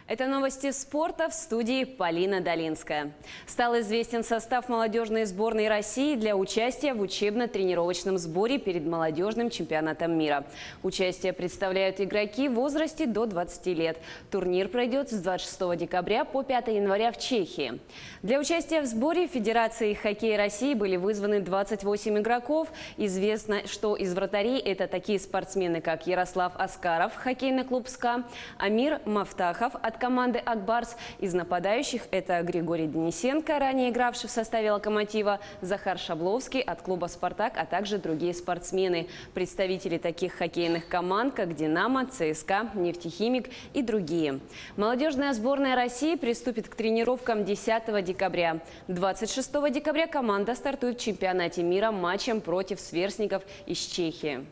Это новости спорта, в студии Полина Долинская. Стал известен состав молодежной сборной России для участия в учебно-тренировочном сборе перед молодежным чемпионатом мира. Участие представляют игроки в возрасте до 20 лет. Турнир пройдет с 26 декабря по 5 января в Чехии. Для участия в сборе Федерации хоккея России были вызваны 28 игроков. Известно, что из вратарей это такие спортсмены, как Ярослав Аскаров, хоккейный клуб «СКА», Амир Мафтахов от команды «Акбарс». Из нападающих это Григорий Денисенко, ранее игравший в составе «Локомотива», Захар Шабловский от клуба «Спартак», а также другие спортсмены. Представители таких хоккейных команд, как «Динамо», ЦСКА, «Нефтехимик» и другие. Молодежная сборная России приступит к тренировкам 10 декабря. 26 декабря команда стартует в чемпионате мира матчем против сверстников из Чехии.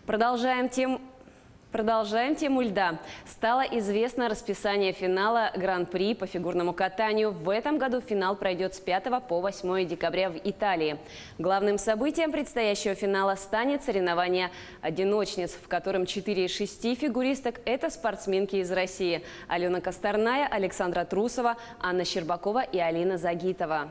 Продолжаем тему льда. Стало известно расписание финала Гран-при по фигурному катанию. В этом году финал пройдет с 5 по 8 декабря в Италии. Главным событием предстоящего финала станет соревнование одиночниц, в котором 4 из 6 фигуристок – это спортсменки из России. Алена Косторная, Александра Трусова, Анна Щербакова и Алина Загитова.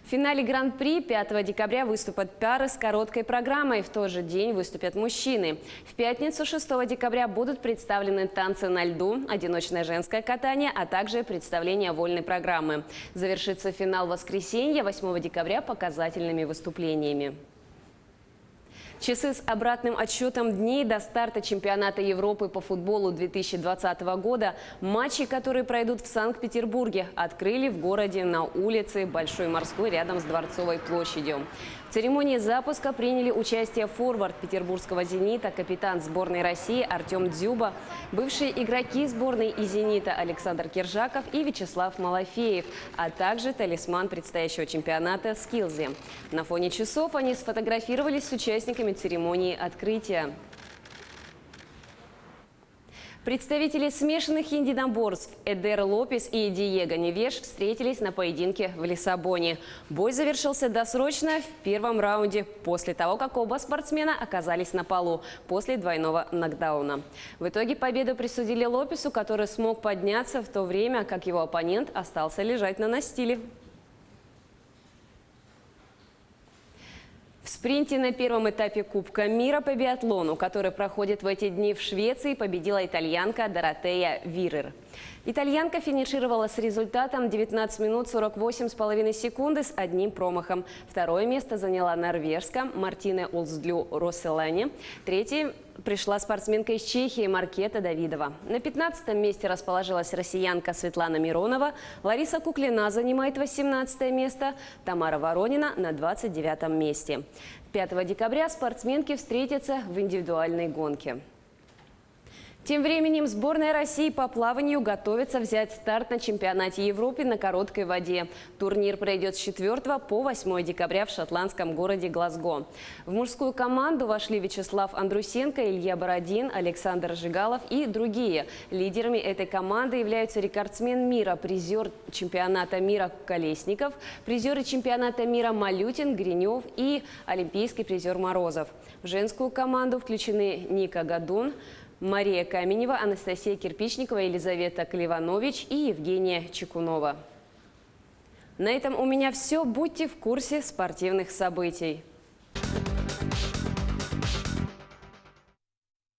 В финале Гран-при 5 декабря выступят пары с короткой программой. В тот же день выступят мужчины. В пятницу 6 декабря будут представлены танцы на льду, одиночное женское катание, а также представление вольной программы. Завершится финал в воскресенье 8 декабря показательными выступлениями. Часы с обратным отсчетом дней до старта чемпионата Европы по футболу 2020 года, матчи, которые пройдут в Санкт-Петербурге, открыли в городе на улице Большой Морской рядом с Дворцовой площадью. В церемонии запуска приняли участие форвард петербургского «Зенита», капитан сборной России Артем Дзюба, бывшие игроки сборной и «Зенита» Александр Киржаков и Вячеслав Малафеев, а также талисман предстоящего чемпионата Скилзи. На фоне часов они сфотографировались с участниками церемонии открытия. Представители смешанных единоборств Эдер Лопес и Диего Невеш встретились на поединке в Лиссабоне. Бой завершился досрочно в первом раунде, после того, как оба спортсмена оказались на полу после двойного нокдауна. В итоге победу присудили Лопесу, который смог подняться, в то время как его оппонент остался лежать на настиле. В спринте на первом этапе Кубка мира по биатлону, который проходит в эти дни в Швеции, победила итальянка Доротея Вирер. Итальянка финишировала с результатом 19 минут 48,5 секунды с одним промахом. Второе место заняла норвежка Мартина Олсдлю Росселане. Третье пришла спортсменка из Чехии Маркета Давидова. На 15-м месте расположилась россиянка Светлана Миронова. Лариса Куклина занимает 18 место. Тамара Воронина на 29-м месте. 5 декабря спортсменки встретятся в индивидуальной гонке. Тем временем сборная России по плаванию готовится взять старт на чемпионате Европы на короткой воде. Турнир пройдет с 4 по 8 декабря в шотландском городе Глазго. В мужскую команду вошли Вячеслав Андрусенко, Илья Бородин, Александр Жигалов и другие. Лидерами этой команды являются рекордсмен мира, призер чемпионата мира Колесников, призеры чемпионата мира Малютин, Гринев и олимпийский призер Морозов. В женскую команду включены Ника Гадун, Мария Каменева, Анастасия Кирпичникова, Елизавета Клеванович и Евгения Чекунова. На этом у меня все. Будьте в курсе спортивных событий.